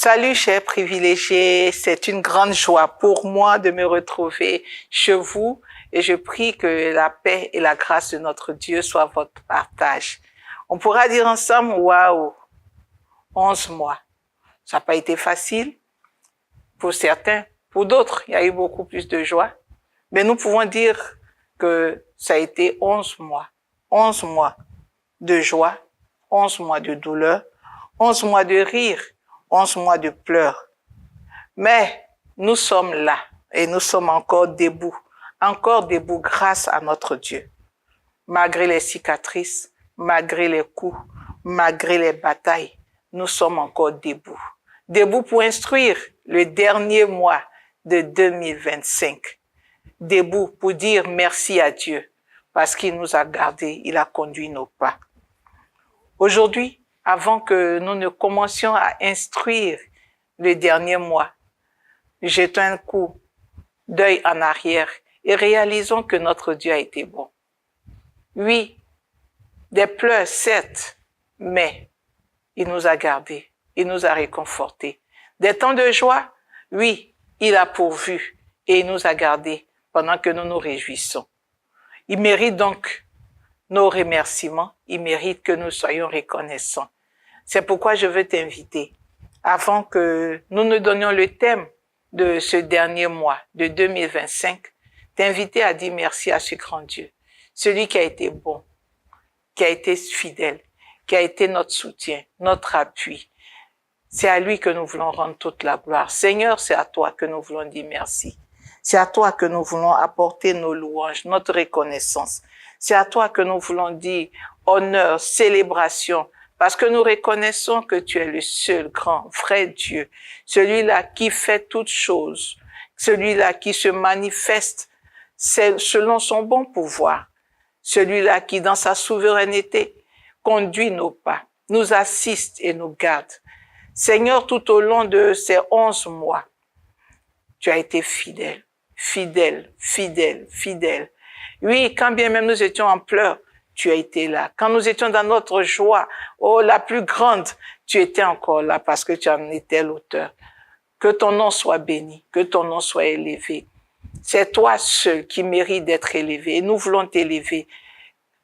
Salut chers privilégiés, c'est une grande joie pour moi de me retrouver chez vous et je prie que la paix et la grâce de notre Dieu soient votre partage. On pourra dire ensemble, waouh, 11 mois. Ça n'a pas été facile pour certains, pour d'autres, il y a eu beaucoup plus de joie. Mais nous pouvons dire que ça a été 11 mois. 11 mois de joie, 11 mois de douleur, 11 mois de rire, 11 mois de pleurs. Mais nous sommes là et nous sommes encore debout grâce à notre Dieu. Malgré les cicatrices, malgré les coups, malgré les batailles, nous sommes encore debout. Debout pour instruire le dernier mois de 2025. Debout pour dire merci à Dieu parce qu'il nous a gardés, il a conduit nos pas. Aujourd'hui, avant que nous ne commencions à instruire le dernier mois, jetons un coup d'œil en arrière et réalisons que notre Dieu a été bon. Oui, des pleurs, certes, mais il nous a gardés, il nous a réconfortés. Des temps de joie, oui, il a pourvu et il nous a gardés pendant que nous nous réjouissons. Il mérite donc nos remerciements, il mérite que nous soyons reconnaissants. C'est pourquoi je veux t'inviter, avant que nous ne donnions le thème de ce dernier mois de 2025, t'inviter à dire merci à ce grand Dieu, celui qui a été bon, qui a été fidèle, qui a été notre soutien, notre appui. C'est à lui que nous voulons rendre toute la gloire. Seigneur, c'est à toi que nous voulons dire merci. C'est à toi que nous voulons apporter nos louanges, notre reconnaissance. C'est à toi que nous voulons dire honneur, célébration, parce que nous reconnaissons que tu es le seul grand, vrai Dieu, celui-là qui fait toutes choses, celui-là qui se manifeste selon son bon pouvoir, celui-là qui, dans sa souveraineté, conduit nos pas, nous assiste et nous garde. Seigneur, tout au long de ces 11 mois, tu as été fidèle, fidèle, fidèle, fidèle. Oui, quand bien même nous étions en pleurs, tu as été là. Quand nous étions dans notre joie, oh, la plus grande, tu étais encore là parce que tu en étais l'auteur. Que ton nom soit béni, que ton nom soit élevé. C'est toi seul qui mérite d'être élevé. Et nous voulons t'élever.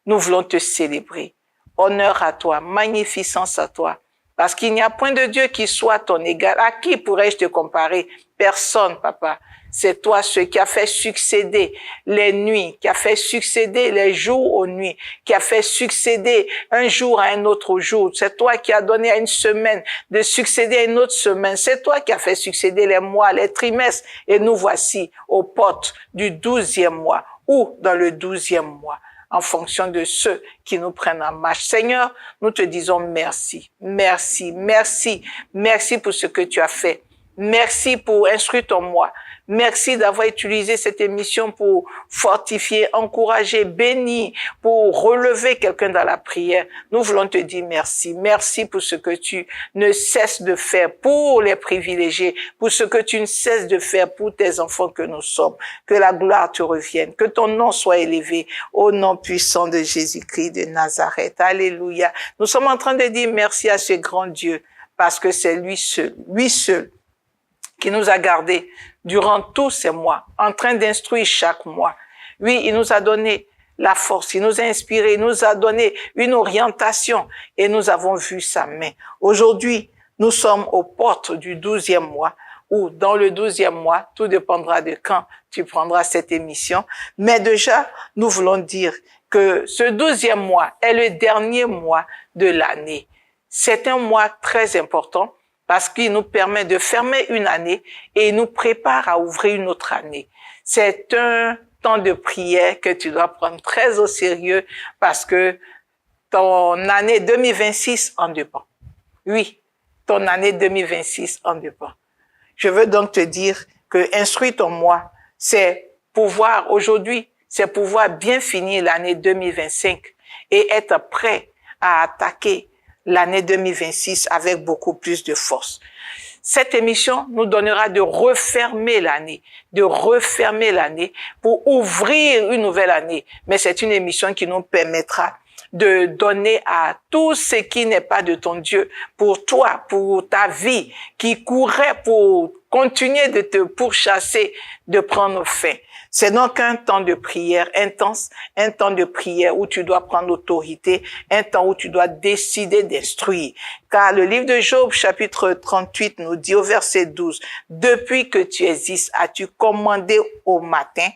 Nous voulons te célébrer. Honneur à toi, magnificence à toi. Parce qu'il n'y a point de Dieu qui soit ton égal. À qui pourrais-je te comparer? Personne, papa. C'est toi ce qui a fait succéder les nuits, qui a fait succéder les jours aux nuits, qui a fait succéder un jour à un autre jour. C'est toi qui as donné à une semaine de succéder à une autre semaine. C'est toi qui as fait succéder les mois, les trimestres. Et nous voici aux portes du 12e mois ou dans le 12e mois, en fonction de ceux qui nous prennent en marche. Seigneur, nous te disons merci, merci, merci, merci pour ce que tu as fait. Merci pour instruire ton moi. Merci d'avoir utilisé cette émission pour fortifier, encourager, bénir, pour relever quelqu'un dans la prière. Nous voulons te dire merci. Merci pour ce que tu ne cesses de faire pour les privilégiés, pour ce que tu ne cesses de faire pour tes enfants que nous sommes. Que la gloire te revienne, que ton nom soit élevé au nom puissant de Jésus-Christ de Nazareth. Alléluia. Nous sommes en train de dire merci à ce grand Dieu parce que c'est lui seul, qui nous a gardés durant tous ces mois, en train d'instruire chaque mois. Oui, il nous a donné la force, il nous a inspiré, il nous a donné une orientation et nous avons vu sa main. Aujourd'hui, nous sommes aux portes du 12e mois ou dans le 12e mois, tout dépendra de quand tu prendras cette émission. Mais déjà, nous voulons dire que ce 12e mois est le dernier mois de l'année. C'est un mois très important parce qu'il nous permet de fermer une année et il nous prépare à ouvrir une autre année. C'est un temps de prière que tu dois prendre très au sérieux parce que ton année 2026 en dépend. Oui, ton année 2026 en dépend. Je veux donc te dire que instruire ton moi, c'est pouvoir aujourd'hui, c'est pouvoir bien finir l'année 2025 et être prêt à attaquer l'année 2026 avec beaucoup plus de force. Cette émission nous donnera de refermer l'année pour ouvrir une nouvelle année. Mais c'est une émission qui nous permettra de donner à tout ce qui n'est pas de ton Dieu, pour toi, pour ta vie, qui courait pour continuer de te pourchasser, de prendre fin. C'est donc un temps de prière intense, un temps de prière où tu dois prendre autorité, un temps où tu dois décider d'instruire. Car le livre de Job, chapitre 38, nous dit au verset 12, « Depuis que tu existes, as-tu commandé au matin?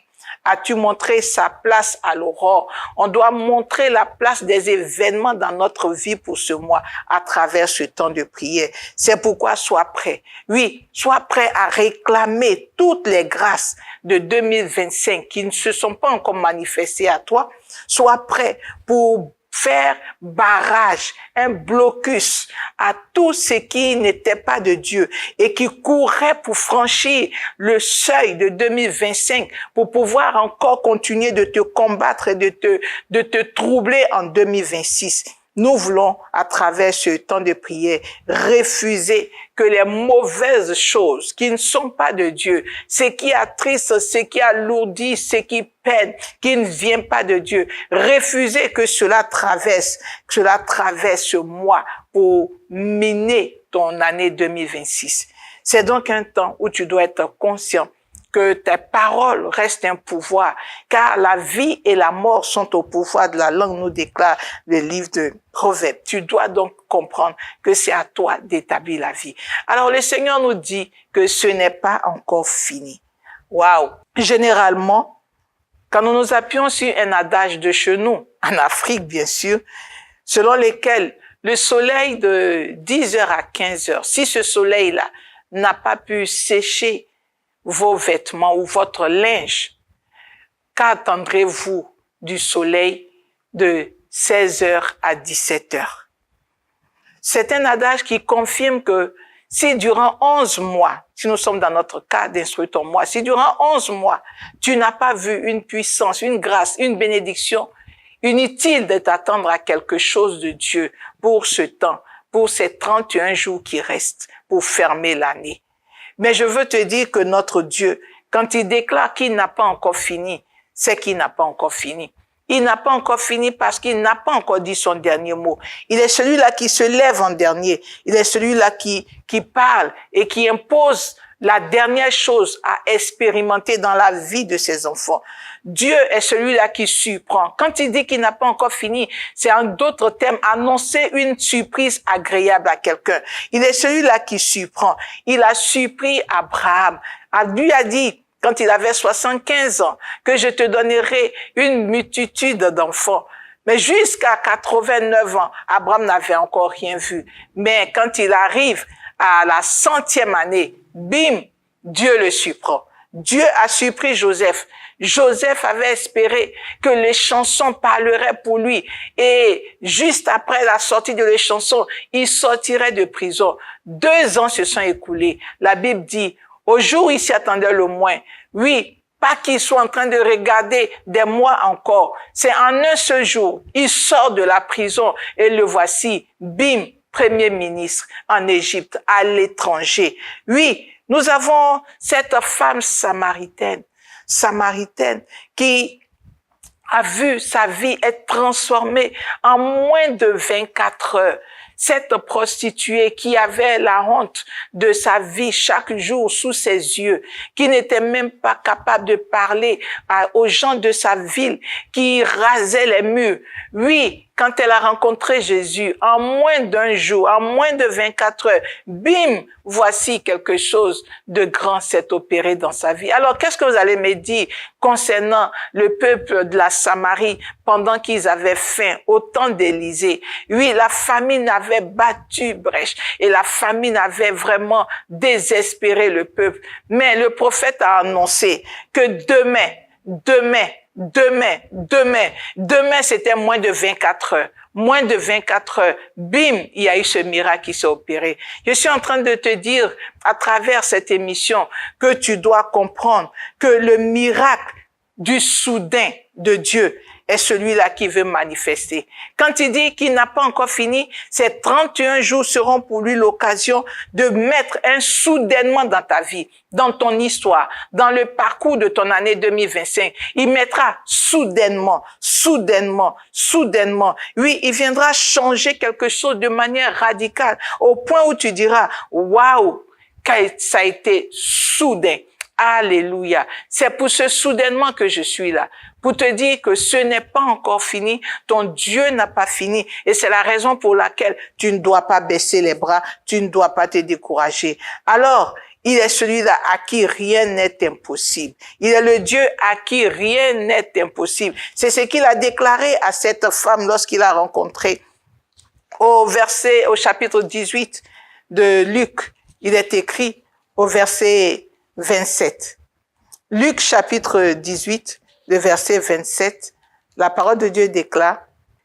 As-tu montré sa place à l'aurore? » On doit montrer la place des événements dans notre vie pour ce mois à travers ce temps de prière. C'est pourquoi sois prêt. Oui, sois prêt à réclamer toutes les grâces de 2025 qui ne se sont pas encore manifestées à toi. Sois prêt pour faire barrage, un blocus à tout ce qui n'était pas de Dieu et qui courait pour franchir le seuil de 2025 pour pouvoir encore continuer de te combattre et de te troubler en 2026. Nous voulons, à travers ce temps de prière, refuser que les mauvaises choses qui ne sont pas de Dieu, ce qui attriste, ce qui alourdit, ce qui peine, qui ne vient pas de Dieu, refuser que cela traverse ce mois pour miner ton année 2026. C'est donc un temps où tu dois être conscient que tes paroles restent un pouvoir, car la vie et la mort sont au pouvoir de la langue, nous déclare le livre de Proverbes. Tu dois donc comprendre que c'est à toi d'établir la vie. Alors le Seigneur nous dit que ce n'est pas encore fini. Waouh! Généralement, quand nous nous appuyons sur un adage de chez nous, en Afrique bien sûr, selon lequel le soleil de 10h à 15h, si ce soleil-là n'a pas pu sécher vos vêtements ou votre linge, qu'attendrez-vous du soleil de 16h à 17h? C'est un adage qui confirme que si durant 11 mois, si nous sommes dans notre cas d'instruis-toi-moi, si durant 11 mois, tu n'as pas vu une puissance, une grâce, une bénédiction, inutile de t'attendre à quelque chose de Dieu pour ce temps, pour ces 31 jours qui restent, pour fermer l'année. Mais je veux te dire que notre Dieu, quand il déclare qu'il n'a pas encore fini, c'est qu'il n'a pas encore fini. Il n'a pas encore fini parce qu'il n'a pas encore dit son dernier mot. Il est celui-là qui se lève en dernier. Il est celui-là qui parle et qui impose la dernière chose à expérimenter dans la vie de ses enfants. Dieu est celui-là qui surprend. Quand il dit qu'il n'a pas encore fini, c'est en d'autres termes annoncer une surprise agréable à quelqu'un. Il est celui-là qui surprend. Il a surpris Abraham. Lui a dit, quand il avait 75 ans, que je te donnerai une multitude d'enfants. Mais jusqu'à 89 ans, Abraham n'avait encore rien vu. Mais quand il arrive à la 100e année, bim, Dieu le surprend. Dieu a surpris Joseph. Joseph avait espéré que les chansons parleraient pour lui. Et juste après la sortie de les chansons, il sortirait de prison. 2 ans se sont écoulés. La Bible dit, au jour où il s'y attendait le moins, oui, pas qu'il soit en train de regarder des mois encore. C'est en un seul jour, il sort de la prison et le voici, bim, Premier ministre en Égypte, à l'étranger. Oui, nous avons cette femme samaritaine qui a vu sa vie être transformée en moins de 24 heures. Cette prostituée qui avait la honte de sa vie chaque jour sous ses yeux, qui n'était même pas capable de parler aux gens de sa ville, qui rasait les murs. Oui, quand elle a rencontré Jésus, en moins d'un jour, en moins de 24 heures, bim, voici quelque chose de grand s'est opéré dans sa vie. Alors, qu'est-ce que vous allez me dire concernant le peuple de la Samarie pendant qu'ils avaient faim au temps d'Élisée? Oui, la famine avait battu brèche et la famine avait vraiment désespéré le peuple. Mais le prophète a annoncé que demain, c'était moins de 24 heures. Moins de 24 heures, bim, il y a eu ce miracle qui s'est opéré. Je suis en train de te dire, à travers cette émission, que tu dois comprendre que le miracle du soudain de Dieu est celui-là qui veut manifester. Quand il dit qu'il n'a pas encore fini, ces 31 jours seront pour lui l'occasion de mettre un soudainement dans ta vie, dans ton histoire, dans le parcours de ton année 2025. Il mettra soudainement. Oui, il viendra changer quelque chose de manière radicale, au point où tu diras, waouh, ça a été soudain. Alléluia. C'est pour ce soudainement que je suis là. Pour te dire que ce n'est pas encore fini. Ton Dieu n'a pas fini. Et c'est la raison pour laquelle tu ne dois pas baisser les bras. Tu ne dois pas te décourager. Alors, il est celui-là à qui rien n'est impossible. Il est le Dieu à qui rien n'est impossible. C'est ce qu'il a déclaré à cette femme lorsqu'il l'a rencontrée. Au chapitre 18 de Luc, il est écrit au verset 27. Luc chapitre 18, le verset 27, la parole de Dieu déclare,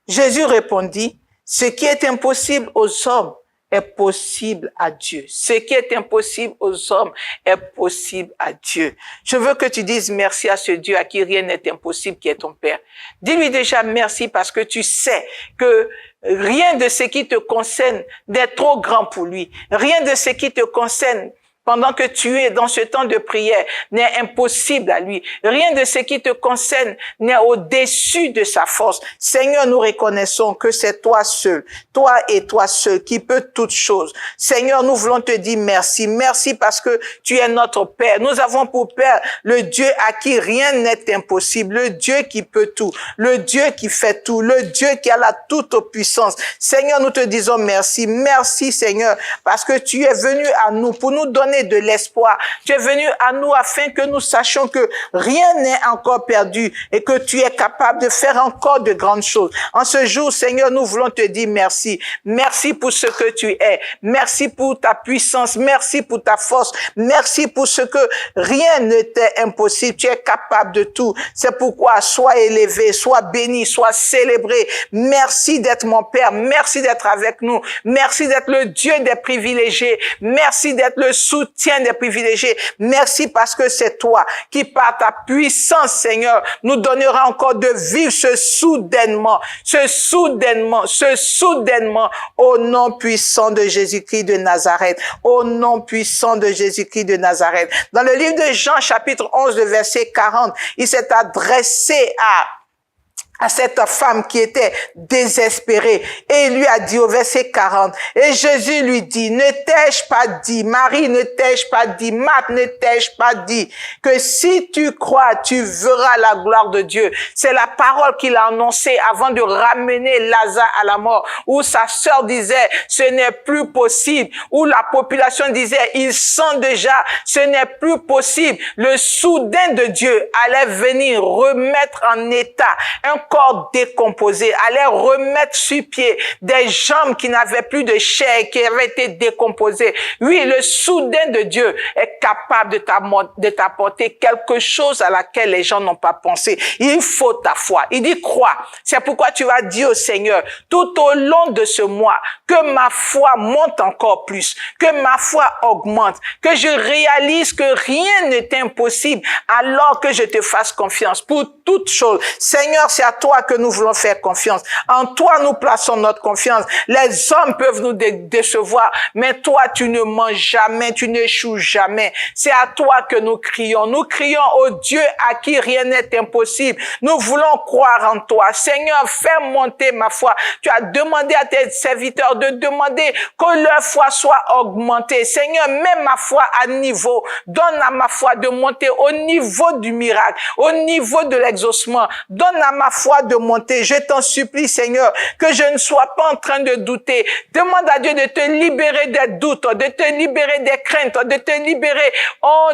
Jésus répondit, ce qui est impossible aux hommes est possible à Dieu. Ce qui est impossible aux hommes est possible à Dieu. Je veux que tu dises merci à ce Dieu à qui rien n'est impossible, qui est ton Père. Dis-lui déjà merci parce que tu sais que rien de ce qui te concerne n'est trop grand pour lui. Rien de ce qui te concerne pendant que tu es dans ce temps de prière n'est impossible à lui. Rien de ce qui te concerne n'est au-dessus de sa force. Seigneur, nous reconnaissons que c'est toi seul, toi et toi seul qui peux toutes choses. Seigneur, nous voulons te dire merci. Merci parce que tu es notre Père. Nous avons pour Père le Dieu à qui rien n'est impossible, le Dieu qui peut tout, le Dieu qui fait tout, le Dieu qui a la toute puissance. Seigneur, nous te disons merci. Merci Seigneur parce que tu es venu à nous pour nous donner de l'espoir. Tu es venu à nous afin que nous sachions que rien n'est encore perdu et que tu es capable de faire encore de grandes choses. En ce jour, Seigneur, nous voulons te dire merci. Merci pour ce que tu es. Merci pour ta puissance. Merci pour ta force. Merci pour ce que rien ne t'est impossible. Tu es capable de tout. C'est pourquoi sois élevé, sois béni, sois célébré. Merci d'être mon Père. Merci d'être avec nous. Merci d'être le Dieu des privilégiés. Merci d'être le soutien des privilégiés. Merci parce que c'est toi qui, par ta puissance, Seigneur, nous donnera encore de vivre ce soudainement, au nom puissant de Jésus-Christ de Nazareth, au nom puissant de Jésus-Christ de Nazareth. Dans le livre de Jean, chapitre 11, le verset 40, il s'est adressé à cette femme qui était désespérée. Et il lui a dit au verset 40, et Jésus lui dit, ne t'ai-je pas dit, Marie, ne t'ai-je pas dit, Marthe, ne t'ai-je pas dit, que si tu crois, tu verras la gloire de Dieu. C'est la parole qu'il a annoncée avant de ramener Lazare à la mort, où sa sœur disait, ce n'est plus possible, où la population disait, il sent déjà, ce n'est plus possible. Le soudain de Dieu allait venir remettre en état un corps décomposé, allait remettre sur pied des jambes qui n'avaient plus de chair, qui avaient été décomposées. Oui, le soudain de Dieu est capable de t'apporter quelque chose à laquelle les gens n'ont pas pensé. Il faut ta foi. Il dit crois. C'est pourquoi tu vas dire au Seigneur, tout au long de ce mois, que ma foi monte encore plus, que ma foi augmente, que je réalise que rien n'est impossible alors que je te fasse confiance pour toutes choses. Seigneur, c'est à toi que nous voulons faire confiance. En toi, nous plaçons notre confiance. Les hommes peuvent nous décevoir, mais toi, tu ne mens jamais, tu n'échoues jamais. C'est à toi que nous crions. Nous crions au Dieu à qui rien n'est impossible. Nous voulons croire en toi. Seigneur, fais monter ma foi. Tu as demandé à tes serviteurs de demander que leur foi soit augmentée. Seigneur, mets ma foi à niveau. Donne à ma foi de monter au niveau du miracle, au niveau de l'exaucement. Donne à ma foi de monter. Je t'en supplie, Seigneur, que je ne sois pas en train de douter. Demande à Dieu de te libérer des doutes, de te libérer des craintes, de te libérer,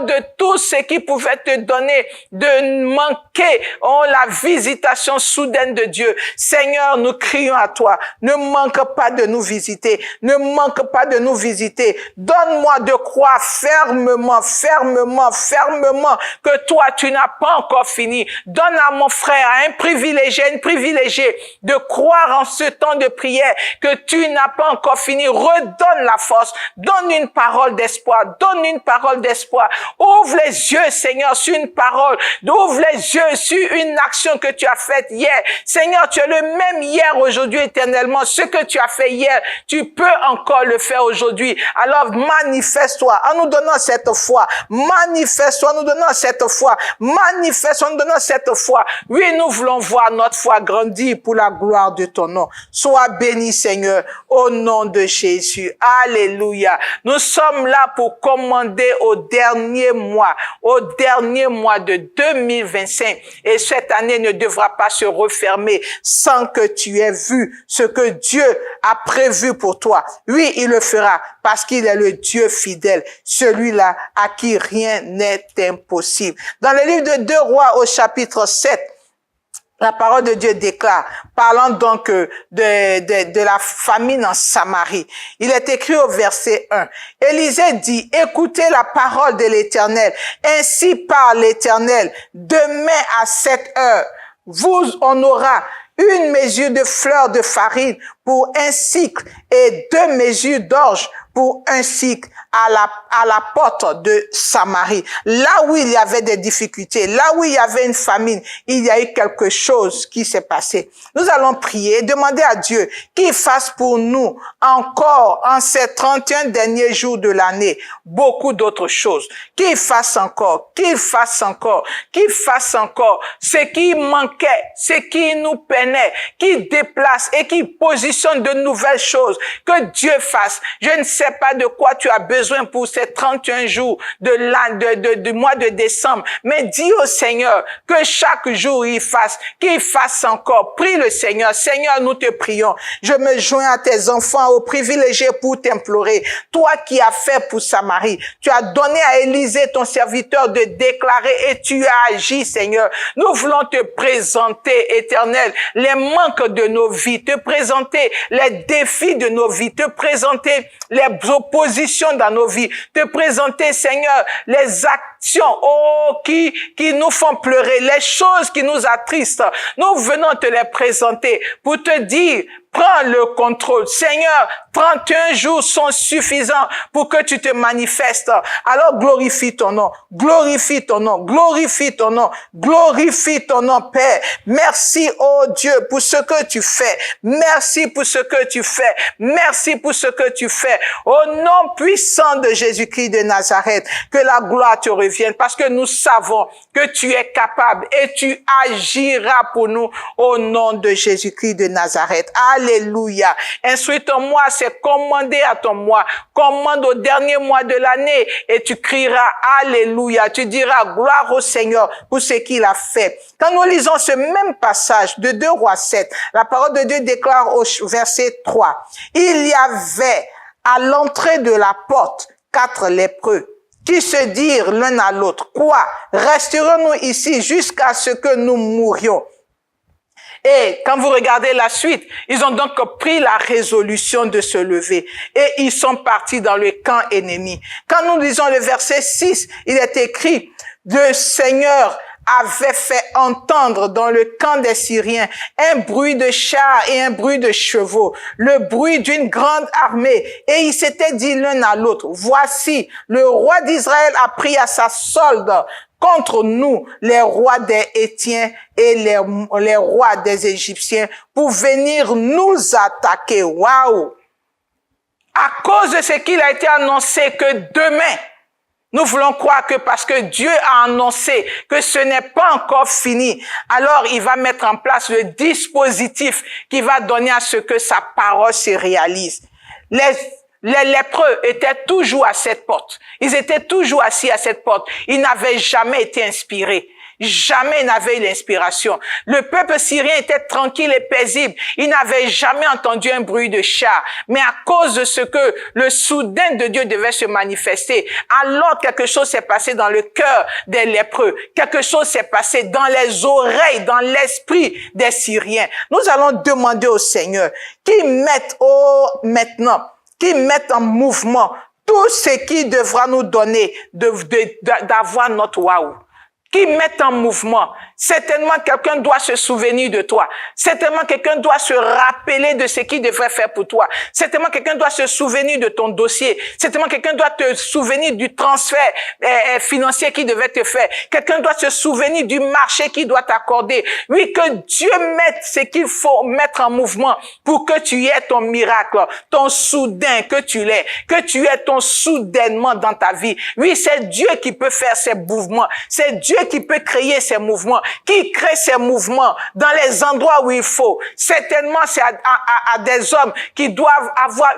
de tout ce qui pouvait te donner de manquer, la visitation soudaine de Dieu. Seigneur, nous crions à toi. Ne manque pas de nous visiter. Ne manque pas de nous visiter. Donne-moi de croire fermement que toi, tu n'as pas encore fini. Donne donne à mon frère, à un privilégié, une privilégiée de croire en ce temps de prière que tu n'as pas encore fini. Redonne la force, donne une parole d'espoir, donne une parole d'espoir. Ouvre les yeux, Seigneur, sur une parole. Ouvre les yeux sur une action que tu as faite hier. Seigneur, tu es le même hier, aujourd'hui, éternellement. Ce que tu as fait hier, tu peux encore le faire aujourd'hui. Alors manifeste-toi en nous donnant cette foi. Manifeste-toi en nous donnant cette foi. Manifeste-toi en nous donnant cette foi. Oui, nous voulons voir notre foi grandir pour la gloire de ton nom. Sois béni, Seigneur, au nom de Jésus. Alléluia. Nous sommes là pour commander au dernier mois de 2025. Et cette année ne devra pas se refermer sans que tu aies vu ce que Dieu a prévu pour toi. Oui, il le fera parce qu'il est le Dieu fidèle, celui-là à qui rien n'est impossible. Dans le livre de 2 Rois au chapitre 7, la parole de Dieu déclare, parlant donc de la famine en Samarie. Il est écrit au verset 1. Élisée dit, écoutez la parole de l'Éternel. Ainsi parle l'Éternel, demain à 7 heures, on aura une mesure de fleurs de farine pour un cycle et 2 mesures d'orge pour un cycle à la porte de Samarie. Là où il y avait des difficultés, là où il y avait une famine, il y a eu quelque chose qui s'est passé. Nous allons prier, demander à Dieu qu'il fasse pour nous encore en ces 31 derniers jours de l'année beaucoup d'autres choses. Qu'il fasse encore ce qui manquait, ce qui nous peinait, qui déplace et qui positionne de nouvelles choses. Que Dieu fasse. Je ne sais pas de quoi tu as besoin pour ces 31 jours du mois de décembre, mais dis au Seigneur que chaque jour qu'il fasse encore. Prie le Seigneur. Seigneur, nous te prions. Je me joins à tes enfants, aux privilégiés pour t'implorer. Toi qui as fait pour Samarie, tu as donné à Élisée, ton serviteur, de déclarer et tu as agi, Seigneur. Nous voulons te présenter, Éternel, les manques de nos vies, te présenter les défis de nos vies, te présenter les oppositions dans nos vies, te présenter, Seigneur, les actions, qui nous font pleurer, les choses qui nous attristent. Nous venons te les présenter pour te dire, prends le contrôle. Seigneur, 31 jours sont suffisants pour que tu te manifestes. Alors glorifie ton nom, glorifie ton nom, glorifie ton nom, glorifie ton nom, Père. Merci, oh Dieu, pour ce que tu fais. Merci pour ce que tu fais. Merci pour ce que tu fais. Au nom puissant de Jésus-Christ de Nazareth, que la gloire te revienne parce que nous savons que tu es capable et tu agiras pour nous au nom de Jésus-Christ de Nazareth. Alléluia. Instruis-moi, c'est commander à ton mois. Commande au dernier mois de l'année et tu crieras Alléluia. Tu diras gloire au Seigneur pour ce qu'il a fait. Quand nous lisons ce même passage de 2 Rois 7, la parole de Dieu déclare au verset 3, il y avait à l'entrée de la porte 4 lépreux qui se dirent l'un à l'autre, quoi? Resterons-nous ici jusqu'à ce que nous mourions? Et quand vous regardez la suite, ils ont donc pris la résolution de se lever et ils sont partis dans le camp ennemi. Quand nous lisons le verset 6, il est écrit, le Seigneur avait fait entendre dans le camp des Syriens un bruit de chars et un bruit de chevaux, le bruit d'une grande armée. Et ils s'étaient dit l'un à l'autre, voici, le roi d'Israël a pris à sa solde contre nous les rois des Hétiens et les rois des Égyptiens pour venir nous attaquer. Waouh! À cause de ce qu'il a été annoncé que demain, nous voulons croire que parce que Dieu a annoncé que ce n'est pas encore fini, alors il va mettre en place le dispositif qui va donner à ce que sa parole se réalise. Les lépreux étaient toujours à cette porte. Ils étaient toujours assis à cette porte. Ils n'avaient jamais été inspirés. Jamais n'avait eu l'inspiration. Le peuple syrien était tranquille et paisible. Il n'avait jamais entendu un bruit de char. Mais à cause de ce que le soudain de Dieu devait se manifester, alors quelque chose s'est passé dans le cœur des lépreux. Quelque chose s'est passé dans les oreilles, dans l'esprit des Syriens. Nous allons demander au Seigneur qu'il mette en mouvement tout ce qui devra nous donner d'avoir notre waouh. Qui mette en mouvement Certainement, quelqu'un doit se souvenir de toi. Certainement, quelqu'un doit se rappeler de ce qu'il devrait faire pour toi. Certainement, quelqu'un doit se souvenir de ton dossier. Certainement, quelqu'un doit te souvenir du transfert financier qu'il devait te faire. Quelqu'un doit se souvenir du marché qu'il doit t'accorder. Oui, que Dieu mette ce qu'il faut mettre en mouvement pour que tu aies ton miracle, ton soudain, que tu l'aies, que tu aies ton soudainement dans ta vie. Oui, c'est Dieu qui peut faire ces mouvements. C'est Dieu qui peut créer ces mouvements, qui crée ces mouvements dans les endroits où il faut. Certainement, c'est à des hommes qui doivent avoir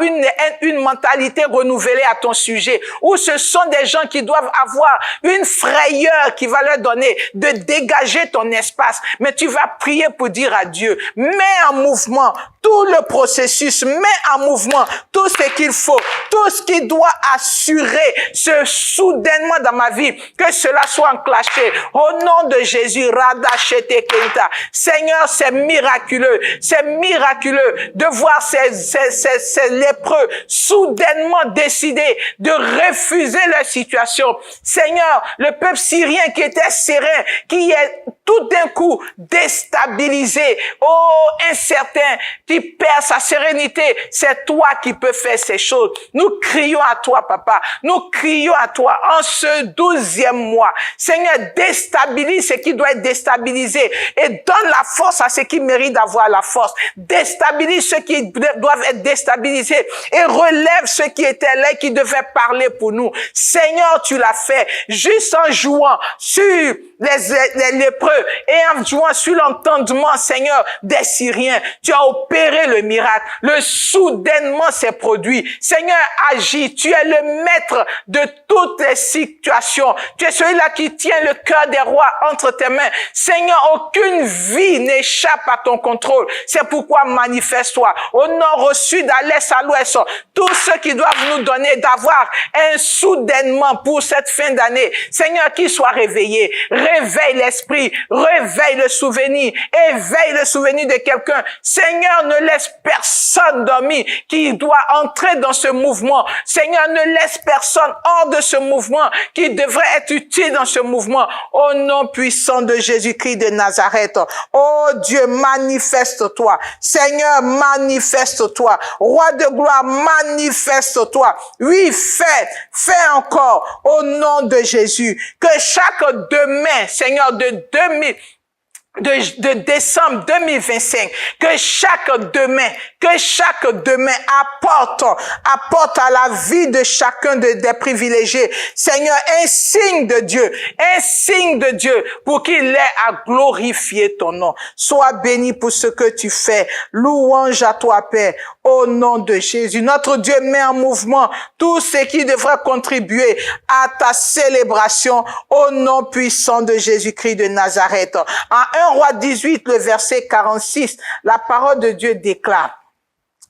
une mentalité renouvelée à ton sujet, ou ce sont des gens qui doivent avoir une frayeur qui va leur donner de dégager ton espace. Mais tu vas prier pour dire à Dieu, mets en mouvement tout le processus, mets en mouvement tout ce qu'il faut, tout ce qui doit assurer ce soudainement dans ma vie, que cela soit enclenché. Au nom de Jésus, Radachete Kenta. Seigneur, c'est miraculeux de voir ces lépreux soudainement décider de refuser leur situation. Seigneur, le peuple syrien qui était serein, qui est tout d'un coup déstabilisé, incertain, qui perd sa sérénité, c'est toi qui peux faire ces choses. Nous crions à toi, Papa. Nous crions à toi en ce 12e mois. Seigneur, déstabilise ce qui doit être déstabilisé et donne la force à ceux qui méritent d'avoir la force. Déstabilise ceux qui doivent être déstabilisés et relève ceux qui étaient là et qui devaient parler pour nous. Seigneur, tu l'as fait juste en jouant sur les lépreux et en jouant sur l'entendement, Seigneur, des Syriens. Tu as opéré le miracle. Le soudainement s'est produit. Seigneur, agis. Tu es le maître de toutes les situations. Tu es celui-là qui tient le cœur des rois entre tes mains. Seigneur, aucune vie n'échappe à ton contrôle. C'est pourquoi manifeste-toi au nord, au sud, à l'est, à l'ouest. Tous ceux qui doivent nous donner d'avoir un soudainement pour cette fin d'année. Seigneur, qu'ils soient réveillés. Réveille l'esprit, réveille le souvenir, éveille le souvenir de quelqu'un. Seigneur, ne laisse personne dormir qui doit entrer dans ce mouvement. Seigneur, ne laisse personne hors de ce mouvement qui devrait être utile dans ce mouvement. Au nom puissant de Jésus-Christ de Nazareth. Oh Dieu, manifeste-toi. Seigneur, manifeste-toi. Roi de gloire, manifeste-toi. Oui, fais encore au nom de Jésus. Que chaque demain, Seigneur, de décembre 2025, que chaque demain apporte à la vie de chacun des privilégiés. Seigneur, un signe de Dieu pour qu'il ait à glorifier ton nom. Sois béni pour ce que tu fais. Louange à toi, Père, au nom de Jésus. Notre Dieu met en mouvement tout ce qui devrait contribuer à ta célébration au nom puissant de Jésus-Christ de Nazareth. En 1 Roi 18, le verset 46, la parole de Dieu déclare,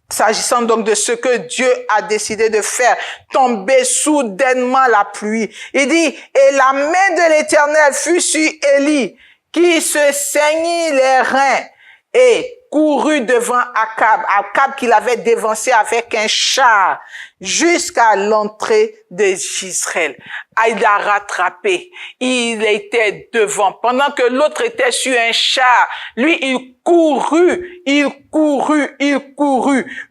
s'agissant donc de ce que Dieu a décidé de faire, tomber soudainement la pluie. Il dit, et la main de l'Éternel fut sur Élie, qui se saignit les reins et courut devant Akab qu'il avait dévancé avec un char jusqu'à l'entrée d'Israël. Il a rattrapé, il était devant. Pendant que l'autre était sur un char, lui, il courut.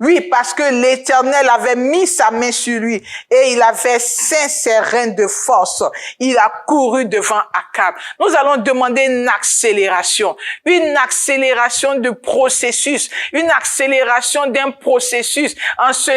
Oui, parce que l'Éternel avait mis sa main sur lui et il avait ceint ses reins de force. Il a couru devant Akab. Nous allons demander une accélération de processus, une accélération d'un processus en ce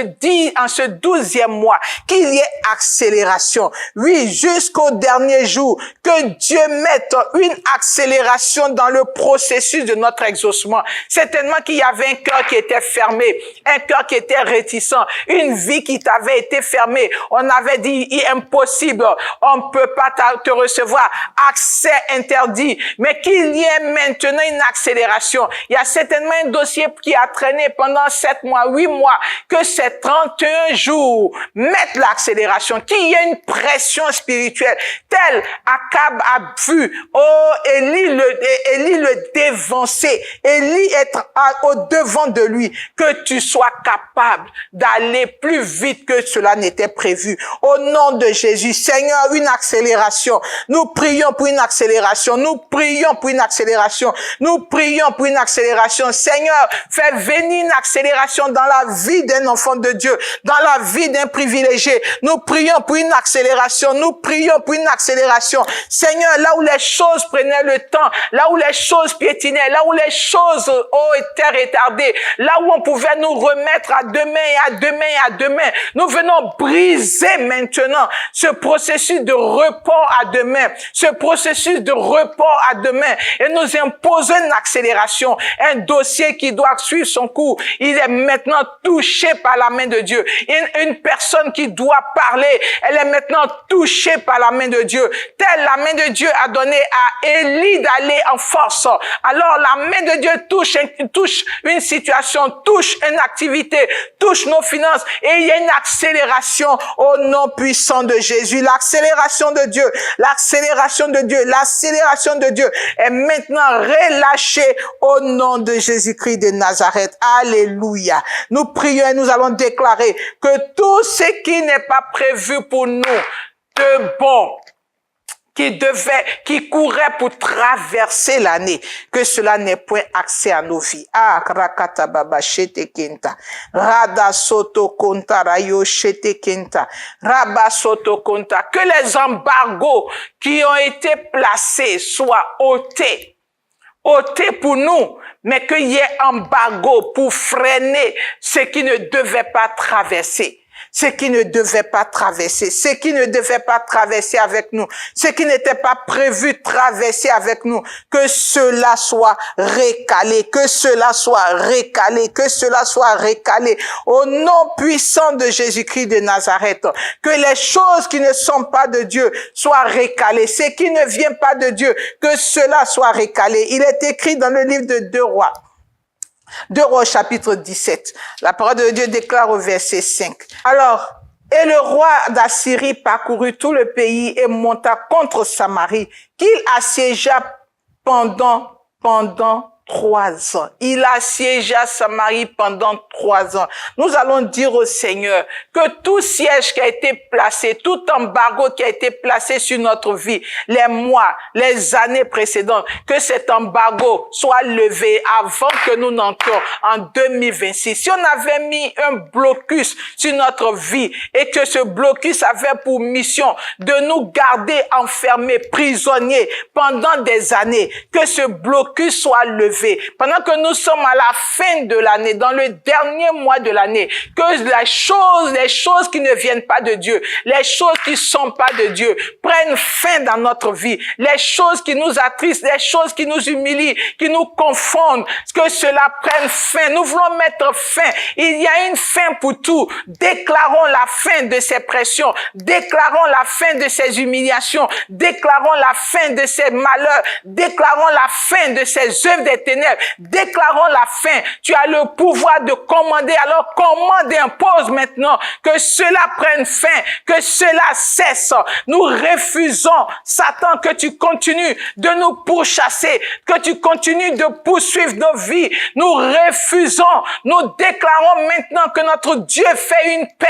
12e mois, qu'il y ait accélération. Oui, jusqu'au dernier jour, que Dieu mette une accélération dans le processus de notre exaucement. Certainement qu'il y avait un cœur qui était fermé, un cœur qui était réticent, une vie qui t'avait été fermée. On avait dit, impossible, on ne peut pas te recevoir, accès interdit. Mais qu'il y ait maintenant une accélération. Il y a certainement un dossier qui a traîné pendant 7 mois, 8 mois, que ces 31 jours mettent l'accélération, qu'il y ait une pression vision spirituelle. Tel Akab a vu, oh, Élie le dévancer, Élie être au devant de lui, que tu sois capable d'aller plus vite que cela n'était prévu. Au nom de Jésus, Seigneur, une accélération. Nous prions pour une accélération. Nous prions pour une accélération. Nous prions pour une accélération. Seigneur, fais venir une accélération dans la vie d'un enfant de Dieu, dans la vie d'un privilégié. Nous prions pour une accélération. Nous prions pour une accélération. Seigneur, là où les choses prenaient le temps, là où les choses piétinaient, là où les choses étaient retardées, là où on pouvait nous remettre à demain et à demain et à demain, nous venons briser maintenant ce processus de report à demain, ce processus de report à demain, et nous imposer une accélération, un dossier qui doit suivre son cours. Il est maintenant touché par la main de Dieu. Une personne qui doit parler, elle est maintenant touchée par la main de Dieu. Telle la main de Dieu a donné à Élie d'aller en force. Alors la main de Dieu touche une situation, touche une activité, touche nos finances, et il y a une accélération au nom puissant de Jésus. L'accélération de Dieu, l'accélération de Dieu, l'accélération de Dieu est maintenant relâchée au nom de Jésus-Christ de Nazareth. Alléluia. Nous prions et nous allons déclarer que tout ce qui n'est pas prévu pour nous de bon, qui courait pour traverser l'année, que cela n'ait point accès à nos vies. Ah, krakata baba shete kenta. Rada soto konta rayo shete kenta. Raba soto konta. Que les embargos qui ont été placés soient ôtés pour nous, mais qu'il y ait embargo pour freiner ce qui ne devait pas traverser. Ce qui ne devait pas traverser, ce qui ne devait pas traverser avec nous, ce qui n'était pas prévu de traverser avec nous, que cela soit recalé, que cela soit recalé, que cela soit recalé au nom puissant de Jésus-Christ de Nazareth. Que les choses qui ne sont pas de Dieu soient recalées, ce qui ne vient pas de Dieu, que cela soit recalé. Il est écrit dans le livre de 2 Rois. 2 Rois chapitre 17. La parole de Dieu déclare au verset 5. Alors, et le roi d'Assyrie parcourut tout le pays et monta contre Samarie, qu'il assiégea pendant 3 ans. Il assiégea Samarie pendant 3 ans. Nous allons dire au Seigneur que tout siège qui a été placé, tout embargo qui a été placé sur notre vie, les mois, les années précédentes, que cet embargo soit levé avant que nous n'entrions en 2026. Si on avait mis un blocus sur notre vie et que ce blocus avait pour mission de nous garder enfermés, prisonniers pendant des années, que ce blocus soit levé. Pendant que nous sommes à la fin de l'année, dans le dernier mois de l'année, que les choses qui ne viennent pas de Dieu, les choses qui ne sont pas de Dieu, prennent fin dans notre vie. Les choses qui nous attristent, les choses qui nous humilient, qui nous confondent, que cela prenne fin. Nous voulons mettre fin. Il y a une fin pour tout. Déclarons la fin de ces pressions. Déclarons la fin de ces humiliations. Déclarons la fin de ces malheurs. Déclarons la fin de ces œuvres des ténèbres. Déclarons la fin. Tu as le pouvoir de commander. Alors commande et impose maintenant que cela prenne fin, que cela cesse. Nous refusons, Satan, que tu continues de nous pourchasser, que tu continues de poursuivre nos vies. Nous refusons. Nous déclarons maintenant que notre Dieu fait une paix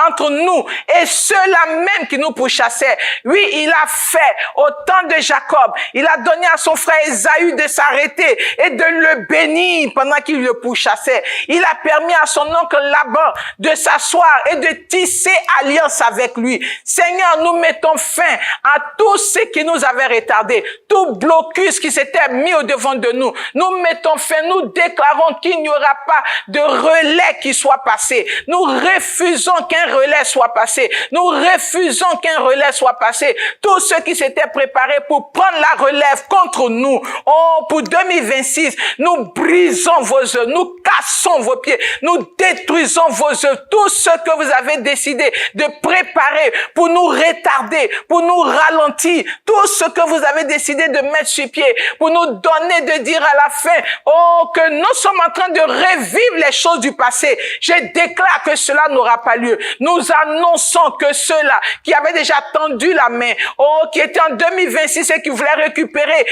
entre nous et ceux-là même qui nous pourchassaient. Oui, il a fait au temps de Jacob. Il a donné à son frère Ésaü de s'arrêter et de le bénir pendant qu'il le pourchassait. Il a permis à son oncle Laban de s'asseoir et de tisser alliance avec lui. Seigneur, nous mettons fin à tout ce qui nous avait retardé, tout blocus qui s'était mis au devant de nous. Nous mettons fin, nous déclarons qu'il n'y aura pas de relais qui soit passé. Nous refusons qu'un relais soit passé. Nous refusons qu'un relais soit passé. Tous ceux qui s'étaient préparés pour prendre la relève contre nous, Oh, pour 2026, nous brisons vos œuvres, nous cassons vos pieds, nous détruisons vos œuvres, tout ce que vous avez décidé de préparer pour nous retarder, pour nous ralentir, tout ce que vous avez décidé de mettre sur pied, pour nous donner de dire à la fin, oh, que nous sommes en train de revivre les choses du passé. Je déclare que cela n'aura pas lieu. Nous annonçons que ceux-là qui avaient déjà tendu la main, oh, qui étaient en 2026 et qui voulaient récupérer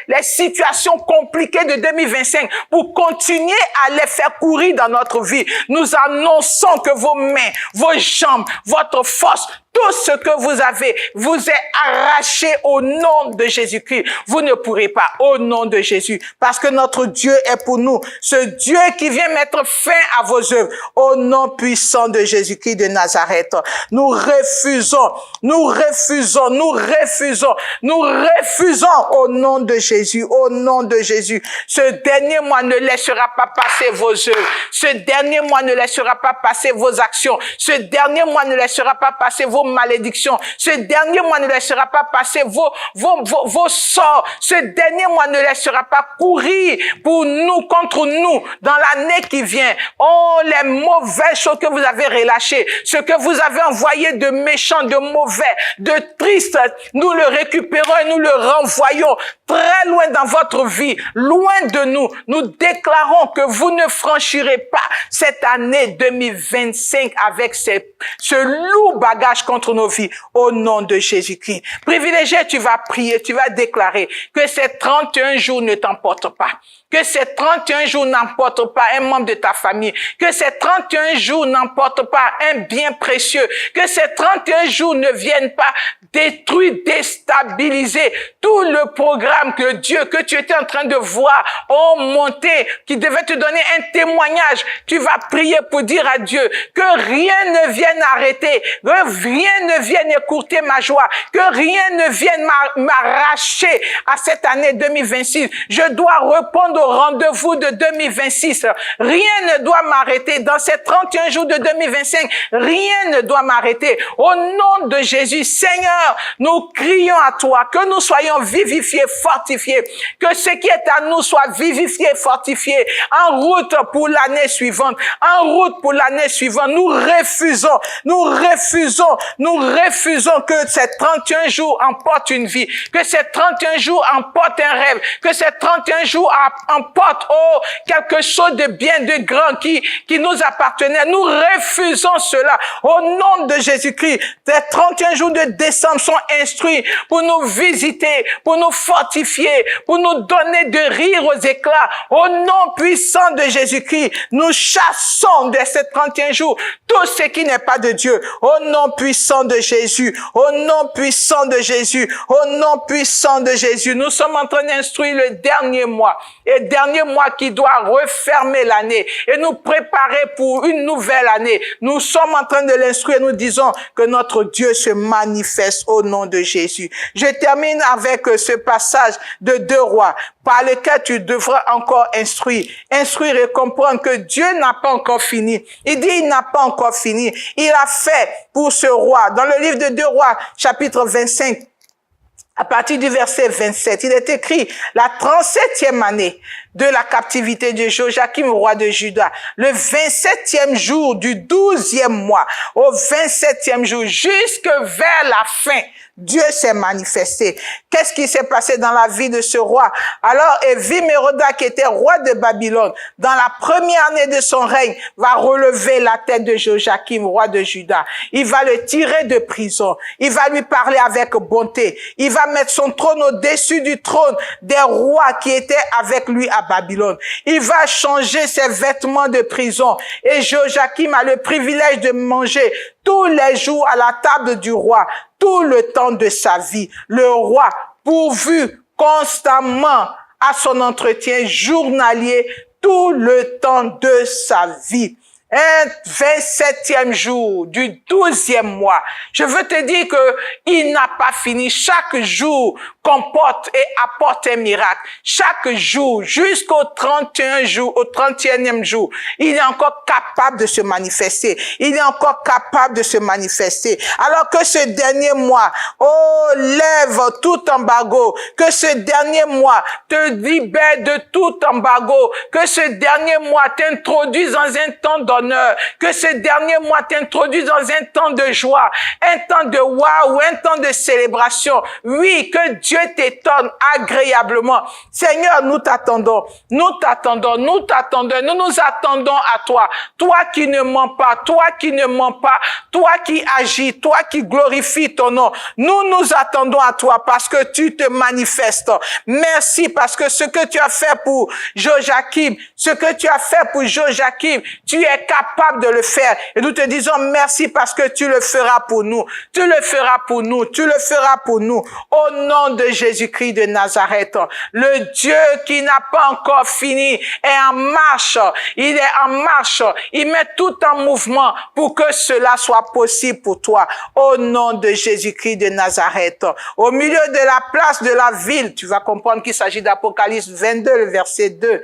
les situations compliquées de 2025 pour continuer à les faire courir dans notre vie. Nous annonçons que vos mains, vos jambes, votre force, tout ce que vous avez vous est arraché au nom de Jésus-Christ. Vous ne pourrez pas au nom de Jésus, parce que notre Dieu est pour nous. Ce Dieu qui vient mettre fin à vos œuvres, au nom puissant de Jésus-Christ de Nazareth. Nous refusons au nom de Jésus, au nom de Jésus. Ce dernier mois ne laissera pas passer vos œuvres. Ce dernier mois ne laissera pas passer vos actions. Ce dernier mois ne laissera pas passer vos malédictions. Ce dernier mois ne laissera pas passer vos sorts. Ce dernier mois ne laissera pas courir pour nous, contre nous, dans l'année qui vient. Oh, les mauvaises choses que vous avez relâchées, ce que vous avez envoyé de méchants, de mauvais, de tristes, nous le récupérons et nous le renvoyons très loin dans votre vie, loin de nous. Nous déclarons que vous ne franchirez pas cette année 2025 avec ce lourd bagage contre nos vies, au nom de Jésus-Christ. Privilégié, tu vas prier, tu vas déclarer que ces 31 jours ne t'emportent pas. Que ces 31 jours n'emportent pas un membre de ta famille. Que ces 31 jours n'emportent pas un bien précieux. Que ces 31 jours ne viennent pas détruire, déstabiliser tout le programme que Dieu, que tu étais en train de voir, monter, qui devait te donner un témoignage. Tu vas prier pour dire à Dieu que rien ne vienne arrêter, que rien ne vienne écourter ma joie, que rien ne vienne m'arracher à cette année 2026. Je dois répondre au rendez-vous de 2026. Rien ne doit m'arrêter. Dans ces 31 jours de 2025, rien ne doit m'arrêter. Au nom de Jésus, Seigneur, nous crions à toi, que nous soyons vivifiés, fortifiés, que ce qui est à nous soit vivifié, fortifié, en route pour l'année suivante, en route pour l'année suivante. Nous refusons que ces 31 jours emportent une vie, que ces 31 jours emportent un rêve, que ces 31 jours emportent, quelque chose de bien, de grand qui nous appartenait. Nous refusons cela. Au nom de Jésus-Christ, ces 31 jours de décembre sont instruits pour nous visiter, pour nous fortifier, pour nous donner de rire aux éclats. Au nom puissant de Jésus-Christ, nous chassons de ces 31 jours tout ce qui n'est pas de Dieu. Au nom puissant de Jésus, au nom puissant de Jésus, au nom puissant de Jésus, nous sommes en train d'instruire le dernier mois. Et dernier mois qui doit refermer l'année et nous préparer pour une nouvelle année. Nous sommes en train de l'instruire. Nous disons que notre Dieu se manifeste au nom de Jésus. Je termine avec ce passage de 2 Rois par lequel tu devras encore instruire et comprendre que Dieu n'a pas encore fini. Il dit il n'a pas encore fini. Il a fait pour ce roi. Dans le livre de 2 Rois, chapitre 25, à partir du verset 27, il est écrit la 37e année de la captivité de Joachim, roi de Juda, le 27e jour du 12e mois, au 27e jour, jusque vers la fin, Dieu s'est manifesté. Qu'est-ce qui s'est passé dans la vie de ce roi? Alors, Évil-Mérodach, qui était roi de Babylone, dans la première année de son règne, va relever la tête de Joachim, roi de Juda. Il va le tirer de prison. Il va lui parler avec bonté. Il va mettre son trône au-dessus du trône des rois qui étaient avec lui à Babylone. Il va changer ses vêtements de prison. Et Joachim a le privilège de manger tous les jours à la table du roi, tout le temps de sa vie. Le roi, pourvu constamment à son entretien journalier, tout le temps de sa vie. un 27e jour du 12e mois. Je veux te dire que il n'a pas fini. Chaque jour comporte et apporte un miracle. Chaque jour, jusqu'au 31 jour, au 31e jour, il est encore capable de se manifester. Il est encore capable de se manifester. Alors que ce dernier mois, oh, lève tout embargo. Que ce dernier mois te libère de tout embargo. Que ce dernier mois t'introduise dans un temps d'honneur. Que ce dernier mois t'introduise dans un temps de joie. Un temps de waouh, un temps de célébration. Oui, que Dieu t'étonne agréablement. Seigneur, nous t'attendons. Nous t'attendons. Nous t'attendons. Nous nous attendons à toi. Toi qui ne mens pas. Toi qui ne mens pas. Toi qui agis. Toi qui glorifies ton nom. Nous nous attendons à toi parce que tu te manifestes. Merci parce que ce que tu as fait pour Joachim, ce que tu as fait pour Joachim, tu es capable de le faire. Et nous te disons merci parce que tu le feras pour nous. Tu le feras pour nous. Tu le feras pour nous. Au nom de Jésus-Christ de Nazareth, le Dieu qui n'a pas encore fini est en marche. Il est en marche. Il met tout en mouvement pour que cela soit possible pour toi. Au nom de Jésus-Christ de Nazareth. Au milieu de la place de la ville, tu vas comprendre qu'il s'agit d'Apocalypse 22, le verset 2.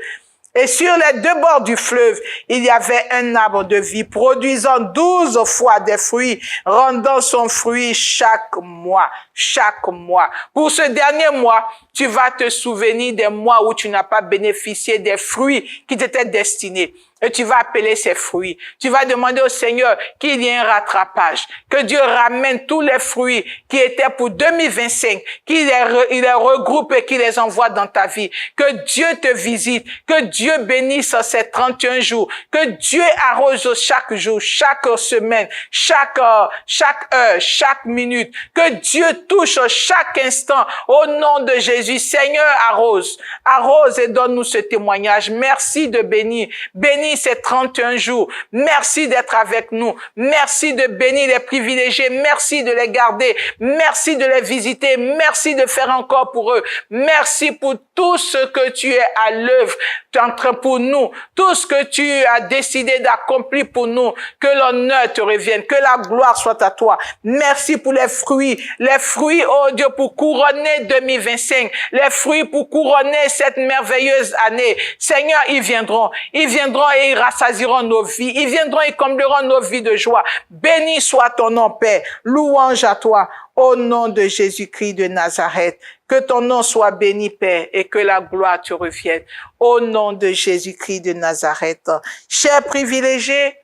Et sur les deux bords du fleuve, il y avait un arbre de vie produisant 12 fois des fruits, rendant son fruit chaque mois. Chaque mois. Pour ce dernier mois, tu vas te souvenir des mois où tu n'as pas bénéficié des fruits qui t'étaient destinés. Et tu vas appeler ces fruits. Tu vas demander au Seigneur qu'il y ait un rattrapage. Que Dieu ramène tous les fruits qui étaient pour 2025, qu'il les regroupe et qu'il les envoie dans ta vie. Que Dieu te visite. Que Dieu bénisse ces 31 jours. Que Dieu arrose chaque jour, chaque semaine, chaque heure, chaque minute. Que Dieu touche chaque instant. Au nom de Jésus, Seigneur, arrose. Arrose et donne-nous ce témoignage. Merci de bénir. Bénis ces 31 jours. Merci d'être avec nous. Merci de bénir les privilégiés. Merci de les garder. Merci de les visiter. Merci de faire encore pour eux. Merci pour tout ce que tu es à l'œuvre en train pour nous. Tout ce que tu as décidé d'accomplir pour nous. Que l'honneur te revienne. Que la gloire soit à toi. Merci pour les fruits. Les fruits, oh Dieu, pour couronner 2025. Les fruits pour couronner cette merveilleuse année. Seigneur, ils viendront. Ils viendront et ils rassasieront nos vies. Ils viendront et combleront nos vies de joie. Béni soit ton nom, Père. Louange à toi. Au nom de Jésus-Christ de Nazareth. Que ton nom soit béni, Père, et que la gloire te revienne. Au nom de Jésus-Christ de Nazareth. Chers privilégiés,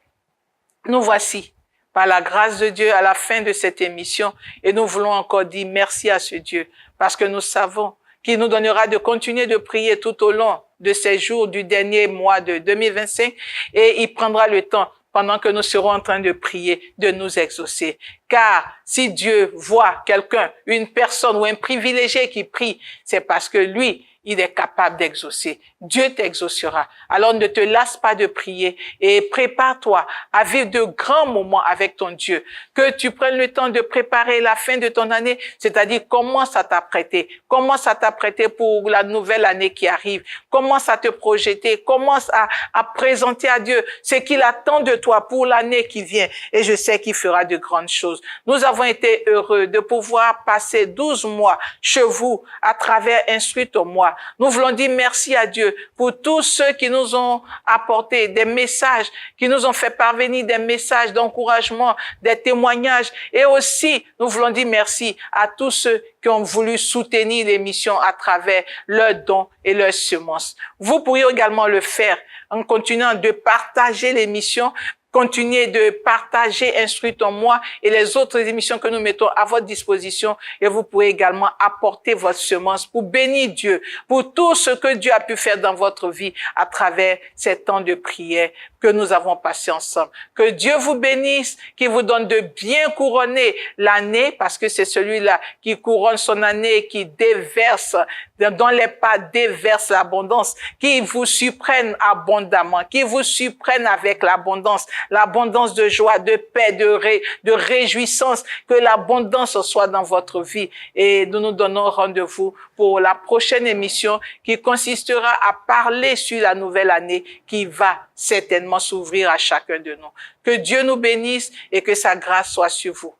nous voici, par la grâce de Dieu, à la fin de cette émission. Et nous voulons encore dire merci à ce Dieu, parce que nous savons qu'il nous donnera de continuer de prier tout au long de ces jours du dernier mois de 2025. Et il prendra le temps, pendant que nous serons en train de prier, de nous exaucer. Car si Dieu voit quelqu'un, une personne ou un privilégié qui prie, c'est parce que lui, il est capable d'exaucer. Dieu t'exaucera. Alors ne te lasse pas de prier et prépare-toi à vivre de grands moments avec ton Dieu. Que tu prennes le temps de préparer la fin de ton année, c'est-à-dire commence à t'apprêter. Commence à t'apprêter pour la nouvelle année qui arrive. Commence à te projeter. Commence à présenter à Dieu ce qu'il attend de toi pour l'année qui vient. Et je sais qu'il fera de grandes choses. Nous avons été heureux de pouvoir passer 12 mois chez vous à travers Instruis ton moi. Nous voulons dire merci à Dieu pour tous ceux qui nous ont apporté des messages, qui nous ont fait parvenir des messages d'encouragement, des témoignages. Et aussi, nous voulons dire merci à tous ceux qui ont voulu soutenir l'émission à travers leurs dons et leurs semences. Vous pourriez également le faire en continuant de partager l'émission. Continuez de partager Instruis ton moi et les autres émissions que nous mettons à votre disposition et vous pourrez également apporter votre semence pour bénir Dieu, pour tout ce que Dieu a pu faire dans votre vie à travers ces temps de prière que nous avons passé ensemble. Que Dieu vous bénisse, qu'il vous donne de bien couronner l'année parce que c'est celui-là qui couronne son année, qui déverse, dans les pas déverse l'abondance, qui vous surprenne abondamment, qui vous surprenne avec l'abondance, l'abondance de joie, de paix, de réjouissance, que l'abondance soit dans votre vie. Et nous nous donnons rendez-vous pour la prochaine émission qui consistera à parler sur la nouvelle année qui va certainement s'ouvrir à chacun de nous. Que Dieu nous bénisse et que sa grâce soit sur vous.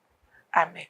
Amen.